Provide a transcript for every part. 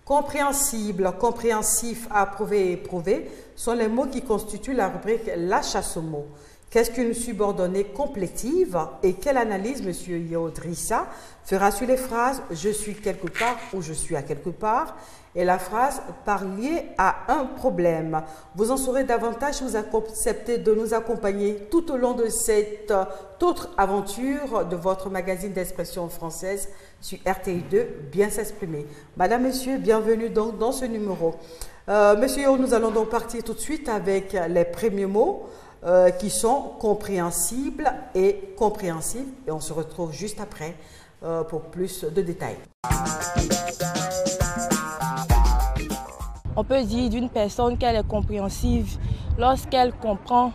Compréhensible, compréhensif, approuvé et éprouvé sont les mots qui constituent la rubrique La chasse aux mots. Qu'est-ce qu'une subordonnée complétive et quelle analyse M. Yodrissa fera sur les phrases « je suis quelque part » ou « je suis à quelque part » et la phrase « par lié à un problème ». Vous en saurez davantage si vous acceptez de nous accompagner tout au long de cette autre aventure de votre magazine d'expression française sur RTI2, Bien s'exprimer. Madame, Monsieur, bienvenue donc dans ce numéro. Monsieur Yo, nous allons donc partir tout de suite avec les premiers mots qui sont compréhensibles et compréhensibles. Et on se retrouve juste après pour plus de détails. On peut dire d'une personne qu'elle est compréhensive lorsqu'elle comprend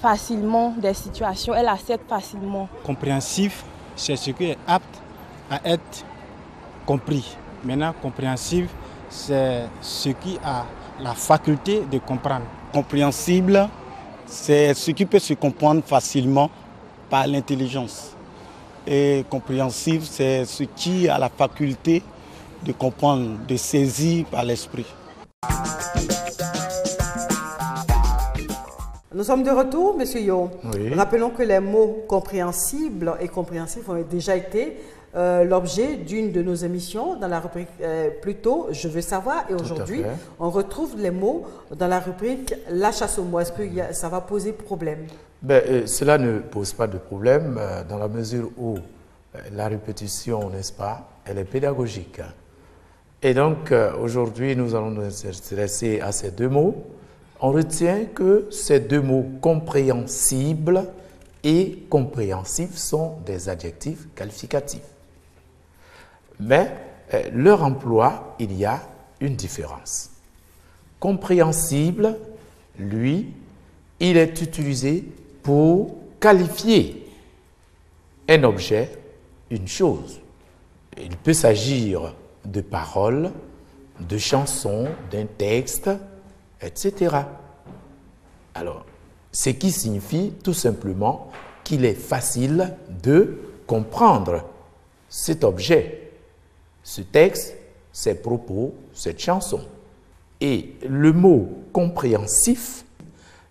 facilement des situations, elle accepte facilement. Compréhensif, c'est ce qui est apte à être compris. Maintenant, compréhensif, c'est ce qui a la faculté de comprendre. Compréhensible, c'est ce qui peut se comprendre facilement par l'intelligence. Et compréhensif, c'est ce qui a la faculté de comprendre, de saisir par l'esprit. Nous sommes de retour, Monsieur Yo. Oui. Rappelons que les mots compréhensibles et compréhensifs ont déjà été l'objet d'une de nos émissions dans la rubrique plutôt Je veux savoir. Et aujourd'hui, on retrouve les mots dans la rubrique La chasse aux mots. Est-ce que ça va poser problème? Cela ne pose pas de problème dans la mesure où la répétition, n'est-ce pas, elle est pédagogique. Et donc, aujourd'hui, nous allons nous intéresser à ces deux mots. On retient que ces deux mots compréhensibles et compréhensifs sont des adjectifs qualificatifs. Mais leur emploi, il y a une différence. Compréhensible, lui, il est utilisé pour qualifier un objet, une chose. Il peut s'agir de paroles, de chansons, d'un texte, etc. Alors, ce qui signifie tout simplement qu'il est facile de comprendre cet objet, ce texte, ces propos, cette chanson. Et le mot compréhensif,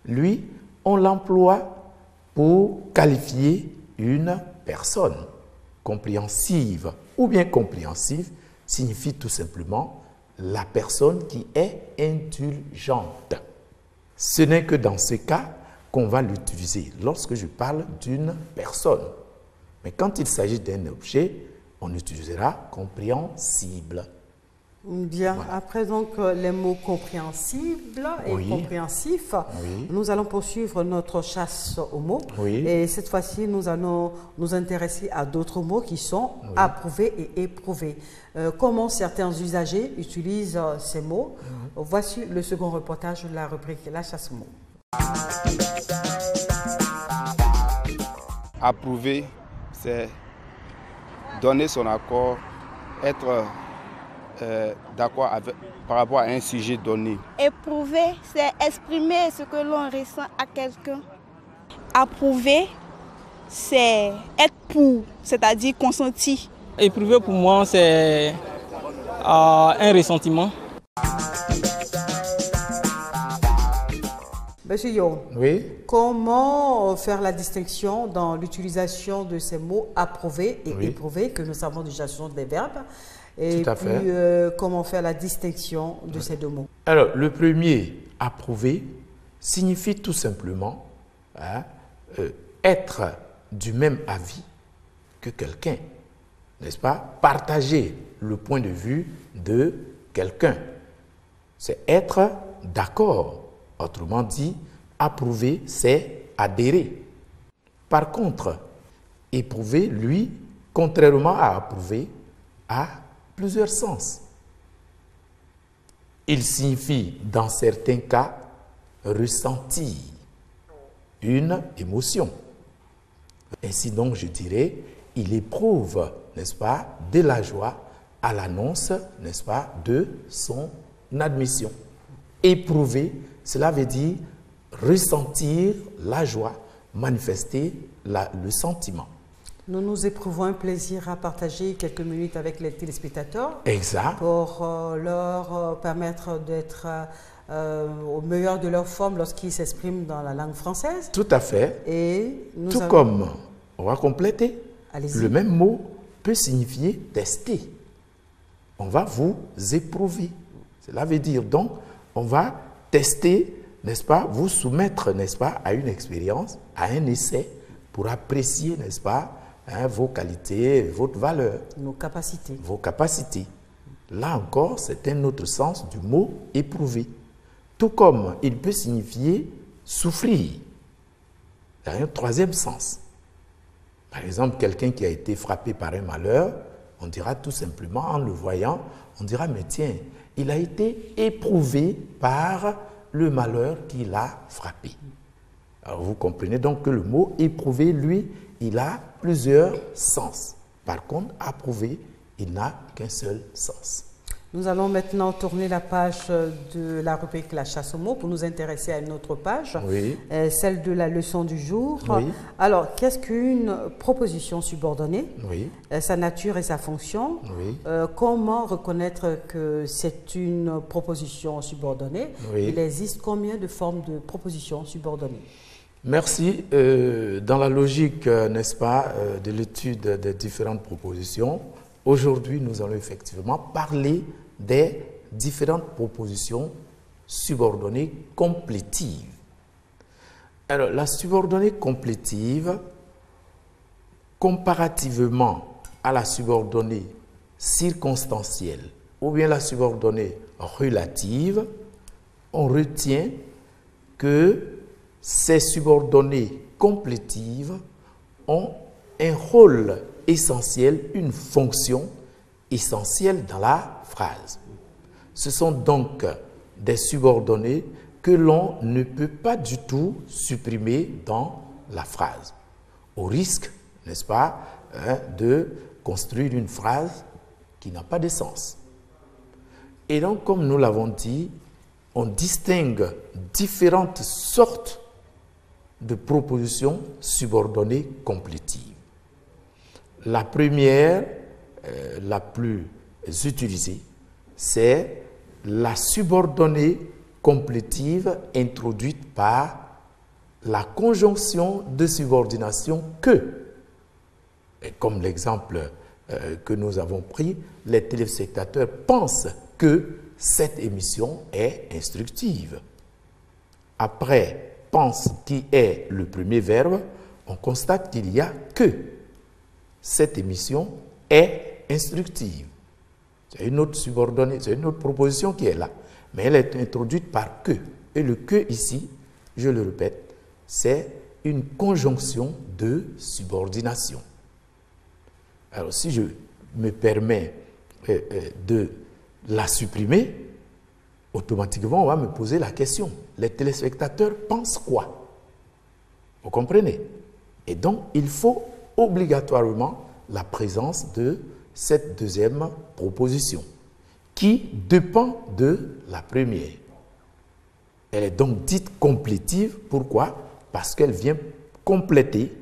lui, on l'emploie pour qualifier une personne. Compréhensive ou bien compréhensive signifie tout simplement la personne qui est indulgente. Ce n'est que dans ce cas qu'on va l'utiliser lorsque je parle d'une personne. Mais quand il s'agit d'un objet, on utilisera compréhensible. Bien, voilà. Après donc les mots compréhensibles et compréhensifs, nous allons poursuivre notre chasse aux mots. Et cette fois-ci, nous allons nous intéresser à d'autres mots qui sont approuvés et éprouvés. Comment certains usagers utilisent ces mots. Voici le second reportage de la rubrique La chasse aux mots. Approuver, c'est donner son accord, être d'accord par rapport à un sujet donné. Éprouver, c'est exprimer ce que l'on ressent à quelqu'un. Approuver, c'est être pour, c'est-à-dire consenti. Éprouver pour moi, c'est un ressentiment. Monsieur Yo, comment faire la distinction dans l'utilisation de ces mots approuver et éprouver, que nous savons déjà sont des verbes, et puis comment faire la distinction de ces deux mots? Alors, le premier, approuver, signifie tout simplement être du même avis que quelqu'un, n'est-ce pas? Partager le point de vue de quelqu'un. C'est être d'accord. Autrement dit, approuver, c'est adhérer. Par contre, éprouver, lui, contrairement à approuver, a plusieurs sens. Il signifie, dans certains cas, ressentir une émotion. Ainsi donc, je dirais, il éprouve, n'est-ce pas, de la joie à l'annonce, n'est-ce pas, de son admission. Éprouver, cela veut dire ressentir la joie, manifester le sentiment. Nous éprouvons un plaisir à partager quelques minutes avec les téléspectateurs. Exact. Pour leur permettre d'être au meilleur de leur forme lorsqu'ils s'expriment dans la langue française. Tout à fait. Et tout comme, on va compléter, allez-y, le même mot peut signifier tester. On va vous éprouver. Cela veut dire donc, on va tester, n'est-ce pas, vous soumettre, n'est-ce pas, à une expérience, à un essai, pour apprécier, n'est-ce pas, vos qualités, votre valeur. Nos capacités. Vos capacités. Là encore, c'est un autre sens du mot éprouver. Tout comme il peut signifier souffrir. Il y a un troisième sens. Par exemple, quelqu'un qui a été frappé par un malheur, on dira tout simplement, en le voyant, on dira, mais tiens, il a été éprouvé par le malheur qui l'a frappé. Alors vous comprenez donc que le mot éprouver, lui, il a plusieurs sens. Par contre, approuver, il n'a qu'un seul sens. Nous allons maintenant tourner la page de la rubrique La chasse aux mots pour nous intéresser à une autre page, oui, celle de la leçon du jour. Oui. Alors, qu'est-ce qu'une proposition subordonnée? Oui. Sa nature et sa fonction. Oui. Comment reconnaître que c'est une proposition subordonnée? Oui. Il existe combien de formes de propositions subordonnées? Merci. Dans la logique, n'est-ce pas, de l'étude des différentes propositions, aujourd'hui, nous allons effectivement parler des différentes propositions subordonnées complétives. Alors, la subordonnée complétive, comparativement à la subordonnée circonstancielle ou bien la subordonnée relative, on retient que ces subordonnées complétives ont un rôle essentiel, une fonction essentielle dans la phrase. Ce sont donc des subordonnées que l'on ne peut pas du tout supprimer dans la phrase, au risque, n'est-ce pas, de construire une phrase qui n'a pas de sens. Et donc, comme nous l'avons dit, on distingue différentes sortes de propositions subordonnées complétives. La première, la plus utilisée, c'est la subordonnée complétive introduite par la conjonction de subordination que. Et comme l'exemple que nous avons pris, les téléspectateurs pensent que cette émission est instructive. Après pense, qui est le premier verbe, on constate qu'il y a que. Cette émission est instructive. C'est une autre subordonnée, c'est une autre proposition qui est là. Mais elle est introduite par que. Et le que ici, je le répète, c'est une conjonction de subordination. Alors si je me permets de la supprimer, automatiquement on va me poser la question. Les téléspectateurs pensent quoi? Vous comprenez? Et donc il faut obligatoirement la présence de cette deuxième proposition qui dépend de la première. Elle est donc dite complétive. Pourquoi? Parce qu'elle vient compléter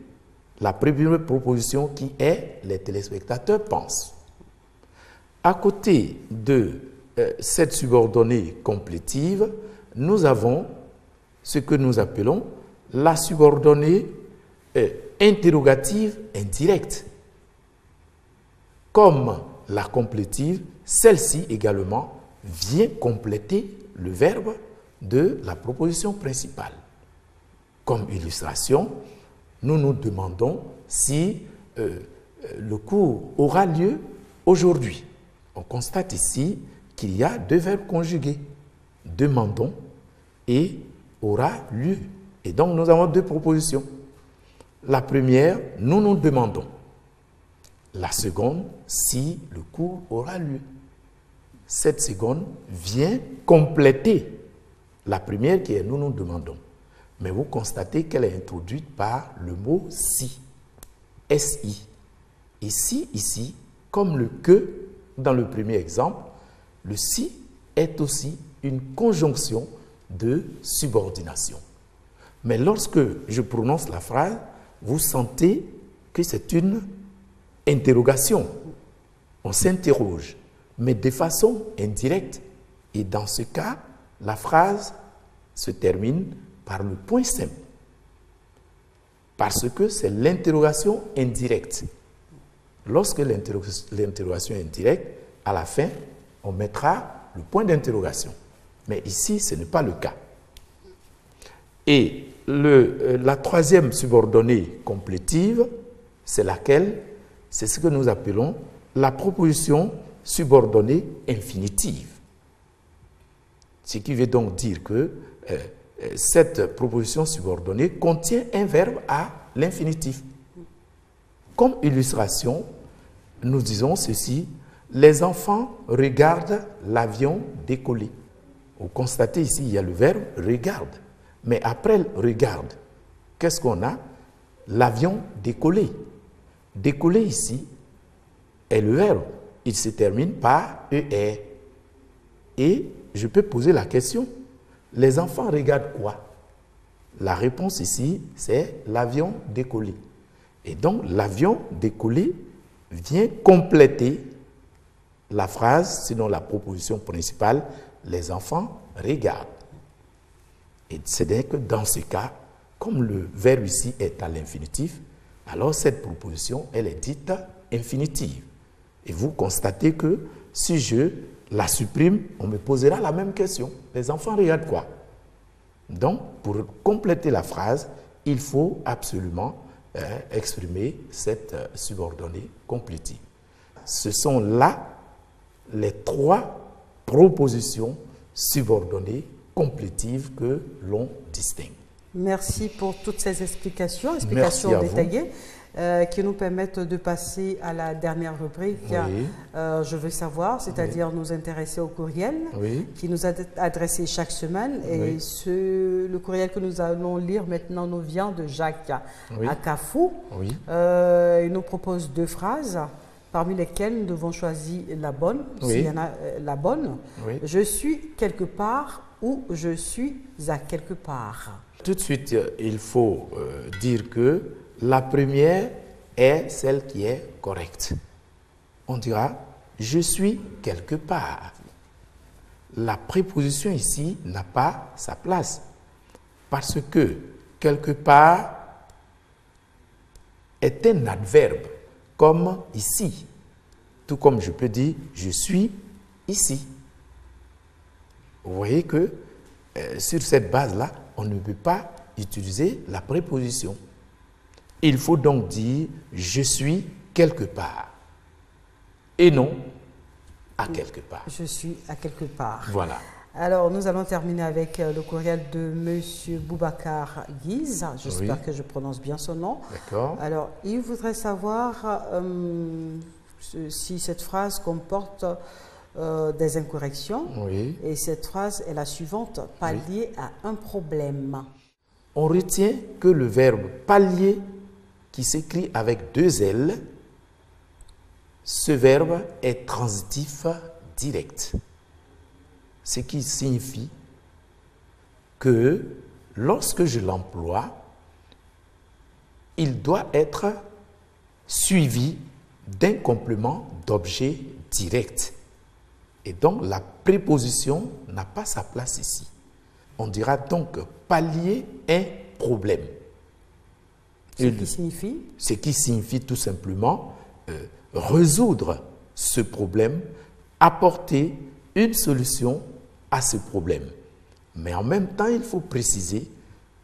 la première proposition qui est les téléspectateurs pensent. À côté de cette subordonnée complétive, nous avons ce que nous appelons la subordonnée interrogative indirecte. Comme la complétive, celle-ci également vient compléter le verbe de la proposition principale. Comme illustration, nous nous demandons si le cours aura lieu aujourd'hui. On constate ici qu'il y a deux verbes conjugués, demandons et aura lieu. Et donc nous avons deux propositions. La première, nous nous demandons. La seconde, si le cours aura lieu. Cette seconde vient compléter la première qui est nous nous demandons. Mais vous constatez qu'elle est introduite par le mot si. S-I. Et si, ici, comme le que dans le premier exemple, le si est aussi une conjonction de subordination. Mais lorsque je prononce la phrase, vous sentez que c'est une interrogation. On s'interroge, mais de façon indirecte. Et dans ce cas, la phrase se termine par le point simple. Parce que c'est l'interrogation indirecte. Lorsque l'interrogation est indirecte, à la fin, on mettra le point d'interrogation. Mais ici, ce n'est pas le cas. Et la troisième subordonnée complétive, c'est laquelle? C'est ce que nous appelons la proposition subordonnée infinitive. Ce qui veut donc dire que cette proposition subordonnée contient un verbe à l'infinitif. Comme illustration, nous disons ceci: les enfants regardent l'avion décoller. Vous constatez ici, il y a le verbe regarde. Mais après regarde, qu'est-ce qu'on a? L'avion décoller. Décoller ici est le verbe. Il se termine par ER. Et je peux poser la question: les enfants regardent quoi? La réponse ici, c'est l'avion décoller. Et donc, l'avion décoller vient compléter la phrase, sinon la proposition principale, les enfants regardent. Et c'est que dans ce cas, comme le verbe ici est à l'infinitif, alors cette proposition, elle est dite infinitive. Et vous constatez que si je la supprime, on me posera la même question. Les enfants regardent quoi? Donc, pour compléter la phrase, il faut absolument exprimer cette subordonnée complétive. Ce sont là les trois propositions subordonnées complétives que l'on distingue. Merci pour toutes ces explications détaillées qui nous permettent de passer à la dernière rubrique. Oui. Je veux savoir, c'est-à-dire nous intéresser au courriel qui nous est adressé chaque semaine. Et le courriel que nous allons lire maintenant nous vient de Jacques Akafou. Il nous propose 2 phrases, parmi lesquelles nous devons choisir la bonne, s'il y en a la bonne. Je suis quelque part ou je suis à quelque part. Tout de suite, il faut dire que la première est celle qui est correcte. On dira « je suis quelque part ». La préposition ici n'a pas sa place parce que « quelque part » est un adverbe comme « ici », tout comme je peux dire « je suis ici ». Vous voyez que sur cette base-là, on ne peut pas utiliser la préposition. Il faut donc dire « je suis quelque part » et non « à quelque part ». Je suis à quelque part. Voilà. Alors, nous allons terminer avec le courriel de M. Boubacar Guiz. J'espère que je prononce bien son nom. D'accord. Alors, il voudrait savoir si cette phrase comporte des incorrections. Et cette phrase est la suivante: pallier à un problème. On retient que le verbe pallier, qui s'écrit avec 2 L, ce verbe est transitif direct. Ce qui signifie que lorsque je l'emploie, il doit être suivi d'un complément d'objet direct. Et donc, la préposition n'a pas sa place ici. On dira donc pallier un problème. Ce qui signifie? Ce qui signifie tout simplement résoudre ce problème, apporter une solution à ce problème. Mais en même temps, il faut préciser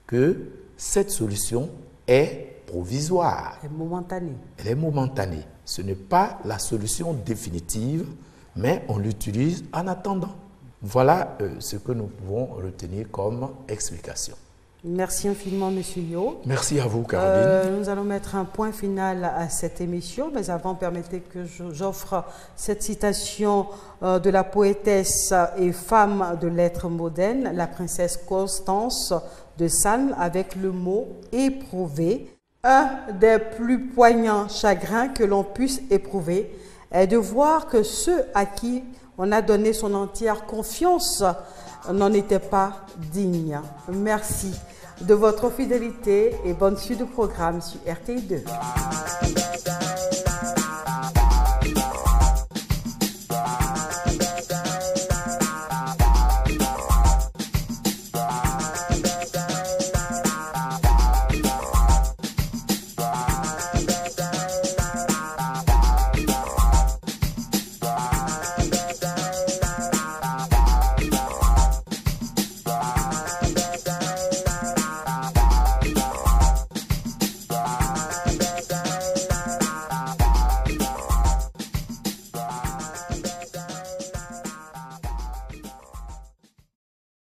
que cette solution est provisoire. Elle est momentanée. Elle est momentanée. Ce n'est pas la solution définitive, mais on l'utilise en attendant. Voilà ce que nous pouvons retenir comme explication. Merci infiniment, M. Yo. Merci à vous, Caroline. Nous allons mettre un point final à cette émission, mais avant, permettez que j'offre cette citation de la poétesse et femme de lettres modernes, la princesse Constance de Salm, avec le mot « éprouver ». Un des plus poignants chagrins que l'on puisse éprouver est de voir que ceux à qui on a donné son entière confiance n'en étaient pas dignes. Merci. de votre fidélité et bonne suite de programme sur RTI2.